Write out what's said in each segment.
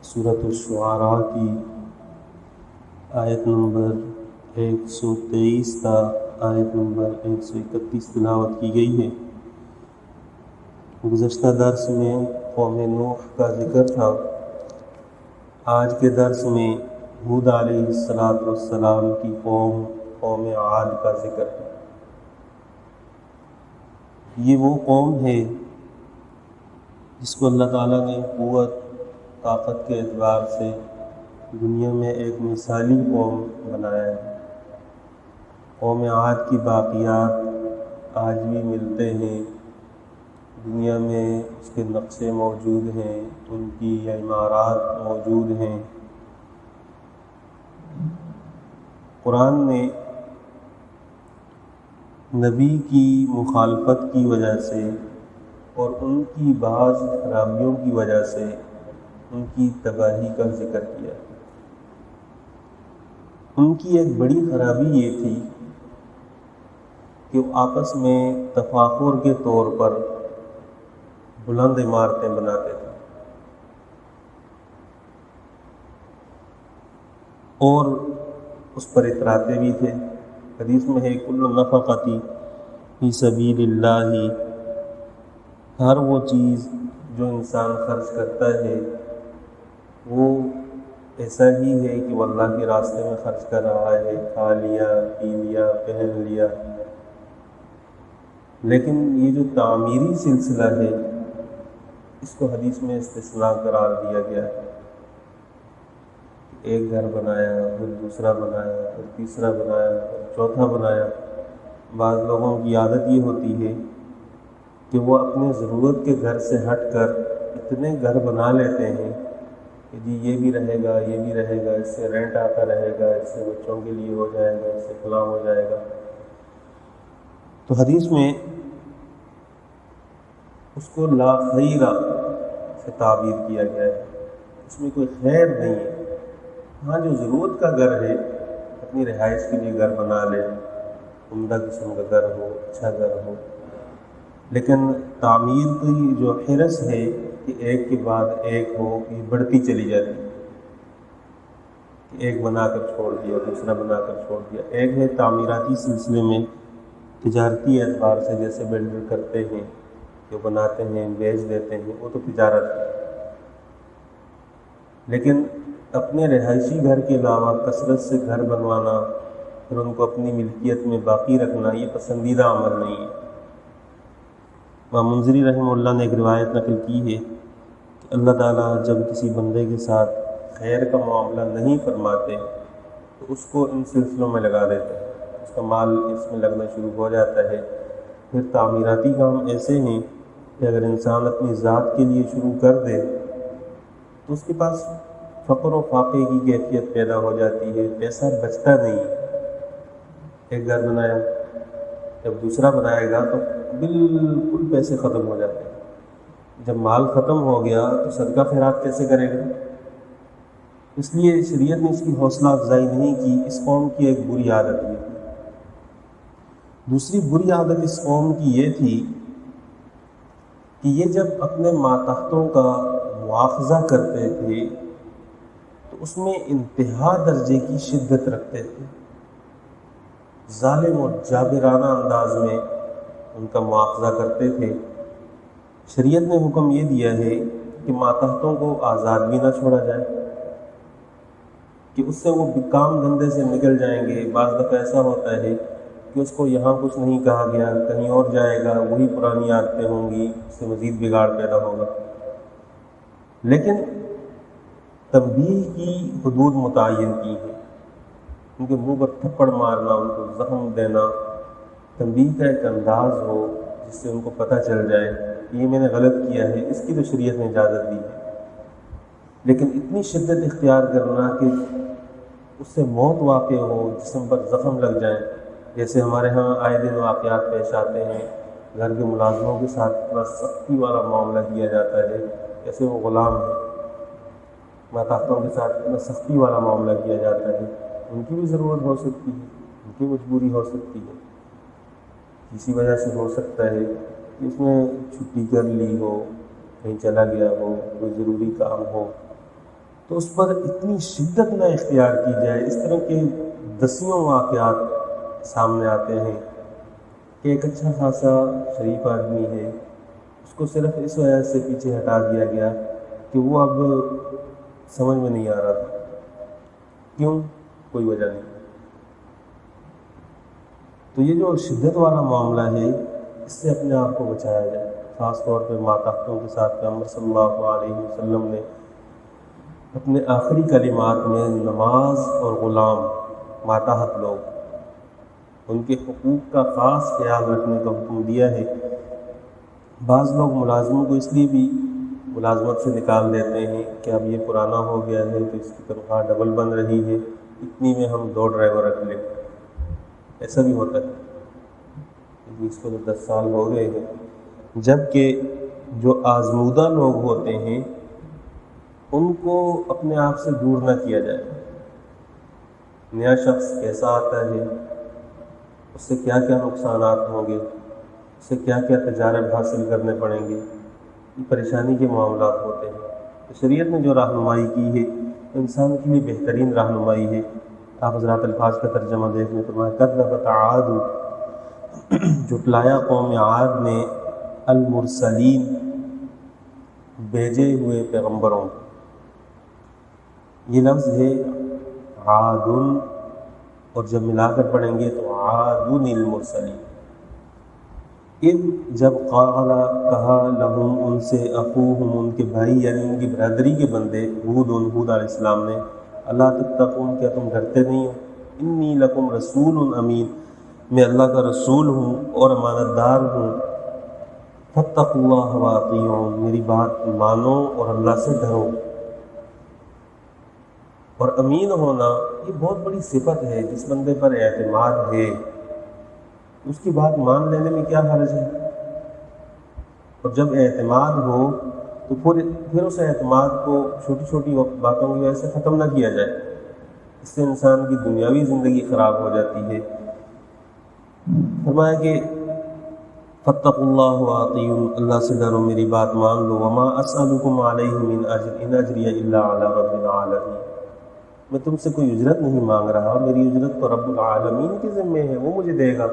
سورۃ الشعراء کی آیت نمبر 123 تا آیت نمبر 131 تلاوت کی گئی ہے۔ گزشتہ درس میں قوم نوح کا ذکر تھا۔ آج کے درس میں ہود علیہ السلام کی قوم عاد کا ذکر ہے۔ یہ وہ قوم ہے جس کو اللہ تعالیٰ نے قوت طاقت کے اعتبار سے دنیا میں ایک مثالی قوم بنایا ہے۔ قوم عاد کی باقیات آج بھی ملتے ہیں، دنیا میں اس کے نقشے موجود ہیں، ان کی عمارات موجود ہیں۔ قرآن نے نبی کی مخالفت کی وجہ سے اور ان کی بعض خرابیوں کی وجہ سے ان کی تباہی کا ذکر کیا۔ ان کی ایک بڑی خرابی یہ تھی کہ وہ آپس میں تفاخر کے طور پر بلند عمارتیں بناتے تھے اور اس پر اتراتے بھی تھے۔ حدیث میں ہے کل نفقۃ فی سبیل اللہ، ہر وہ چیز جو انسان خرچ کرتا ہے وہ ایسا ہی ہے کہ وہ اللہ کے راستے میں خرچ کر رہا ہے، کھا لیا، پی لیا، پہن لیا۔ لیکن یہ جو تعمیری سلسلہ ہے اس کو حدیث میں استثناء قرار دیا گیا ہے۔ ایک گھر بنایا، پھر دوسرا بنایا، پھر تیسرا بنایا، پھر چوتھا بنایا۔ بعض لوگوں کی عادت یہ ہوتی ہے کہ وہ اپنے ضرورت کے گھر سے ہٹ کر اتنے گھر بنا لیتے ہیں کہ جی یہ بھی رہے گا، یہ بھی رہے گا، اس سے رینٹ آتا رہے گا، اس سے بچوں کے لیے ہو جائے گا، اس سے فلاں ہو جائے گا۔ تو حدیث میں اس کو لا خیر سے تعبیر کیا گیا ہے، اس میں کوئی خیر نہیں ہے۔ ہاں جو ضرورت کا گھر ہے، اپنی رہائش کے لیے گھر بنا لے، عمدہ قسم کا گھر ہو، اچھا گھر ہو، لیکن تعمیر کی جو حرص ہے کہ ایک کے بعد ایک ہو، یہ بڑھتی چلی جاتی ہے کہ ایک بنا کر چھوڑ دیا، دوسرا بنا کر چھوڑ دیا۔ ایک ہے تعمیراتی سلسلے میں تجارتی اعتبار سے، جیسے بلڈر کرتے ہیں جو بناتے ہیں بیچ دیتے ہیں، وہ تو تجارت ہے۔ لیکن اپنے رہائشی گھر کے علاوہ کثرت سے گھر بنوانا، پھر ان کو اپنی ملکیت میں باقی رکھنا، یہ پسندیدہ عمل نہیں ہے۔ امام منذری رحمہ اللہ نے ایک روایت نقل کی ہے کہ اللہ تعالیٰ جب کسی بندے کے ساتھ خیر کا معاملہ نہیں فرماتے تو اس کو ان سلسلوں میں لگا دیتے ہیں، اس کا مال اس میں لگنا شروع ہو جاتا ہے۔ پھر تعمیراتی کام ایسے ہیں کہ اگر انسان اپنی ذات کے لیے شروع کر دے تو اس کے پاس فقر و فاقے کی کیفیت پیدا ہو جاتی ہے، پیسہ بچتا نہیں ہے۔ ایک گھر بنایا، جب دوسرا بنائے گا تو بالکل پیسے ختم ہو جاتے ہیں۔ جب مال ختم ہو گیا تو صدقہ خیرات کیسے کرے گا؟ اس لیے شریعت نے اس کی حوصلہ افزائی نہیں کی۔ اس قوم کی ایک بری عادت یہ تھی۔ دوسری بری عادت اس قوم کی یہ تھی کہ یہ جب اپنے ماتحتوں کا مواخذہ کرتے تھے تو اس میں انتہا درجے کی شدت رکھتے تھے، ظالم اور جابرانہ انداز میں ان کا مواخذہ کرتے تھے۔ شریعت نے حکم یہ دیا ہے کہ ماتحتوں کو آزاد بھی نہ چھوڑا جائے، کہ اس سے وہ کام دھندے سے نکل جائیں گے۔ بعض دفعہ ایسا ہوتا ہے کہ اس کو یہاں کچھ نہیں کہا گیا، کہیں اور جائے گا، وہی پرانی عادتیں ہوں گی، اس سے مزید بگاڑ پیدا ہوگا۔ لیکن تنبیہ کی حدود متعین کی ہے، ان کے منہ پر تھپڑ مارنا، ان کو زخم دینا، تنبیہ کا ایک انداز ہو جس سے ان کو پتہ چل جائے کہ یہ میں نے غلط کیا ہے، اس کی تو شریعت نے اجازت دی ہے۔ لیکن اتنی شدت اختیار کرنا کہ اس سے موت واقع ہو، جسم پر زخم لگ جائیں، جیسے ہمارے ہاں آئے دن واقعات پیش آتے ہیں، گھر کے ملازموں کے ساتھ اتنا سختی والا معاملہ کیا جاتا ہے جیسے وہ غلام ہے، ماتحتوں کے ساتھ اتنا سختی والا معاملہ کیا جاتا ہے۔ ان کی بھی ضرورت ہو سکتی ہے، ان کی مجبوری ہو سکتی ہے، کسی وجہ سے ہو سکتا ہے کہ اس نے چھٹی کر لی ہو، کہیں چلا گیا ہو، کوئی ضروری کام ہو، تو اس پر اتنی شدت نہ اختیار کی جائے۔ اس طرح کے دسیوں واقعات سامنے آتے ہیں کہ ایک اچھا خاصا شریف آدمی ہے، اس کو صرف اس وجہ سے پیچھے ہٹا دیا گیا کہ وہ اب سمجھ میں نہیں آ رہا تھا۔ کیوں؟ کوئی وجہ نہیں۔ تو یہ جو شدت والا معاملہ ہے، اس سے اپنے آپ کو بچایا جائے۔ خاص طور پہ ماتحتوں کے ساتھ پیغمبر صلی اللہ علیہ وسلم نے اپنے آخری کلمات میں نماز اور غلام ماتحت لوگ، ان کے حقوق کا خاص خیال رکھنے کا حکم دیا ہے۔ بعض لوگ ملازموں کو اس لیے بھی ملازمت سے نکال دیتے ہیں کہ اب یہ پرانا ہو گیا ہے تو اس کی تنخواہ ڈبل بن رہی ہے، اتنی میں ہم 2 ڈرائیور رکھ لیں۔ ایسا بھی ہوتا ہے، اس کو تو 10 سال ہو گئے ہیں، جبکہ جو آزمودہ لوگ ہوتے ہیں ان کو اپنے آپ سے دور نہ کیا جائے۔ نیا شخص کیسا آتا ہے، اس سے کیا کیا نقصانات ہوں گے، اس سے کیا کیا تجارب حاصل کرنے پڑیں گے، یہ پریشانی کے معاملات ہوتے ہیں۔ تو شریعت نے جو رہنمائی کی ہے انسان کے لیے بہترین رہنمائی ہے۔ آپ حضرات الفاظ کا ترجمہ دیکھ لیں، فرمایا کذبت عاد، جھٹلایا قوم عاد نے المرسلین، بھیجے ہوئے پیغمبروں۔ یہ لفظ ہے عاد، اور جب ملا کر پڑھیں گے تو عاد المرسلین۔ جب قال کہا لہم ان سے اخوہم ان کے بھائی یعنی ان کی برادری کے بندے ہود علیہ السلام نے، اللہ تتقون کیا تم ڈرتے نہیں ہو، انی لکم رسول امین، میں اللہ کا رسول ہوں اور امانت دار ہوں، فاتقوا اللہ واطیعون، میری بات مانو اور اللہ سے ڈرو۔ اور امین ہونا یہ بہت بڑی صفت ہے، جس بندے پر اعتماد ہے اس کی بات مان لینے میں کیا حرج ہے؟ اور جب اعتماد ہو تو پھر اس اعتماد کو چھوٹی چھوٹی باتوں کی وجہ سے ختم نہ کیا جائے، اس سے انسان کی دنیاوی زندگی خراب ہو جاتی ہے۔ فرمایا کہ فاتقوا اللہ واطیعون، اللہ سے ڈرو، میری بات مان لو، وما اسألکم علیہ من اجر ان اجری الا علی رب العالمین، میں تم سے کوئی اجرت نہیں مانگ رہا، میری اجرت تو رب العالمین کے ذمے ہے، وہ مجھے دے گا۔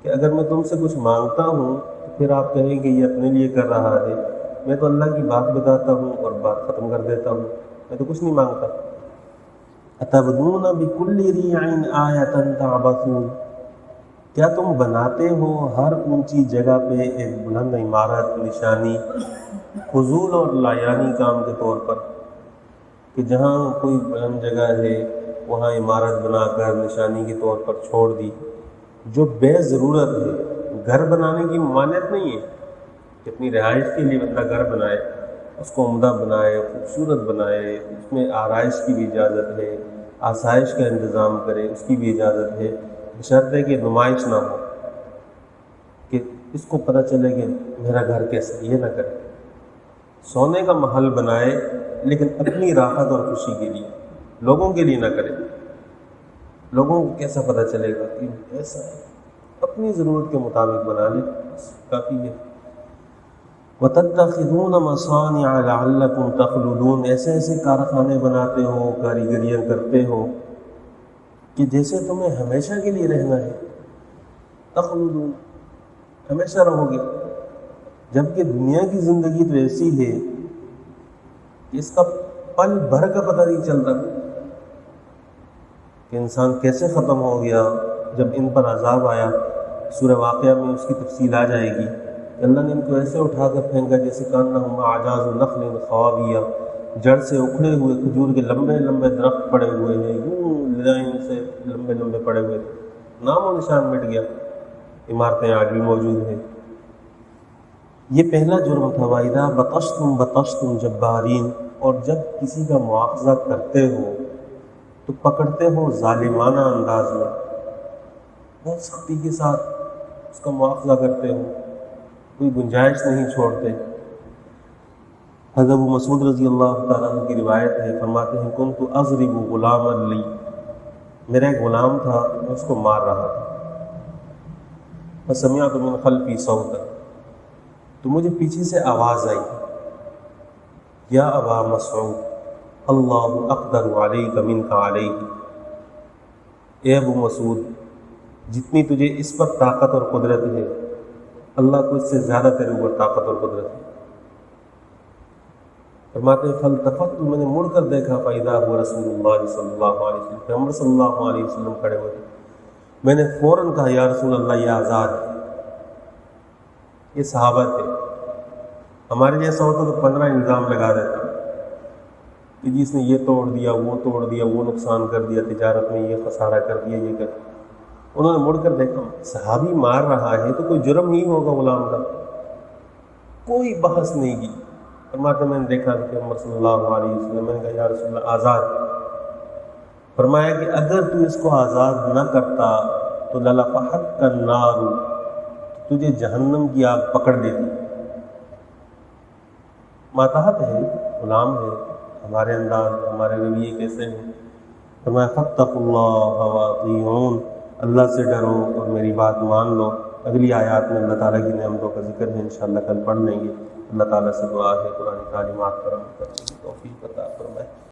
کہ اگر میں تم سے کچھ مانگتا ہوں تو پھر آپ کہیں گے یہ اپنے لیے کر رہا ہے، میں تو اللہ کی بات بتاتا ہوں اور بات ختم کر دیتا ہوں، میں تو کچھ نہیں مانگتا۔ اتبنون بکل ریع آیۃ تعبثون، کیا تم بناتے ہو ہر اونچی جگہ پہ ایک بلند عمارت، نشانی، فضول اور لایانی کام کے طور پر، کہ جہاں کوئی بلند جگہ ہے وہاں عمارت بنا کر نشانی کے طور پر چھوڑ دی، جو بے ضرورت ہے۔ گھر بنانے کی ممانعت نہیں ہے کہ اپنی رہائش کے لیے بندہ گھر بنائے، اس کو عمدہ بنائے، خوبصورت بنائے، اس میں آرائش کی بھی اجازت ہے، آسائش کا انتظام کرے، اس کی بھی اجازت ہے، بشرطے کہ نمائش نہ ہو، کہ اس کو پتہ چلے کہ میرا گھر کیسا، یہ نہ کرے۔ سونے کا محل بنائے لیکن اپنی راحت اور خوشی کے لیے، لوگوں کے لیے نہ کرے۔ لوگوں کو کیسا پتہ چلے گا کہ ایسا ہے، اپنی ضرورت کے مطابق بنا لے، بس کافی ہے۔ وَتَتَّخِذُونَ مَصَانِعَ لَعَلَّكُمْ تَخْلُدُونَ، ایسے ایسے کارخانے بناتے ہو، کاریگریاں کرتے ہو کہ جیسے تمہیں ہمیشہ کے لیے رہنا ہے، تخلدون، ہمیشہ رہو گے، جبکہ دنیا کی زندگی تو ایسی ہے کہ اس کا پل بھر کا پتہ نہیں چلتا کہ انسان کیسے ختم ہو گیا۔ جب ان پر عذاب آیا، سورہ واقعہ میں اس کی تفصیل آ جائے گی کہ اللہ نے ان کو ایسے اٹھا کر پھینکا جیسے کانہم اعجاز نخل خاویہ، جڑ سے اکھڑے ہوئے کھجور کے لمبے لمبے درخت پڑے ہوئے ہیں، یوں لائن سے لمبے لمبے پڑے ہوئے، نام و نشان مٹ گیا، عمارتیں آج بھی موجود ہیں۔ یہ پہلا جرم تھا، وَإِذَا بَطَشْتُمْ بَطَشْتُمْ جَبَّارِينَ، اور جب کسی کا مواخذہ کرتے ہو تو پکڑتے ہو ظالمانہ انداز میں، بہت سختی کے ساتھ اس کا مواخذہ کرتے ہو، کوئی گنجائش نہیں چھوڑتے۔ حضرت ابو مسعود رضی اللہ تعالیٰ عنہ کی روایت ہے، فرماتے ہیں كنت اضرب غلاما لی، میرا ایک غلام تھا، میں اس کو مار رہا تھا، فسمعت من خلفی صوتا، تو مجھے پیچھے سے آواز آئی، یا ابا مسعود اللہ اقدر علیک منک علیہ، اے ابو مسعود جتنی تجھے اس پر طاقت اور قدرت ہے اللہ کو اس سے زیادہ تیرے اوپر طاقت اور قدرت ہے۔ فرماتے ہیں فالتفت، میں نے مڑ کر دیکھا فاذا هو رسول اللہ صلی اللہ علیہ وسلم، پیغمبر صلی اللہ علیہ وسلم کھڑے ہوئے تھے۔ میں نے فوراً کہا یا رسول اللہ یہ آزاد ہے۔ یہ صحابہ تھے، ہمارے جیسا ہوتا تو 15 الزام لگا دیتا کہ جی اس نے یہ توڑ دیا، وہ نقصان کر دیا، تجارت میں یہ خسارہ کر دیا، یہ کر دیا۔ انہوں نے مڑ کر دیکھا صحابی مار رہا ہے تو کوئی جرم نہیں ہوگا غلام کا، کوئی بحث نہیں کی۔ فرماتے میں نے دیکھا کہ پیغمبر صلی اللہ علیہ وسلم، میں نے کہا یا رسول اللہ آزاد۔ فرمایا کہ اگر تو اس کو آزاد نہ کرتا تو للفحتک النار، تجھے جہنم کی آگ پکڑ لیتی۔ ماتحت ہے، غلام ہے، ہمارے انداز ہمارے رویے کیسے ہیں۔ فرمایا فاتقوا اللہ واطیعون، اللہ سے ڈرو اور میری بات مان لو۔ اگلی آیات میں اللہ تعالیٰ کی نعمتوں کا ذکر ہے، انشاءاللہ کل پڑھ لیں گے۔ اللہ تعالیٰ سے دعا ہے قرآن تعلیمات پر عمل کرنے کی توفیق عطا فرمائے۔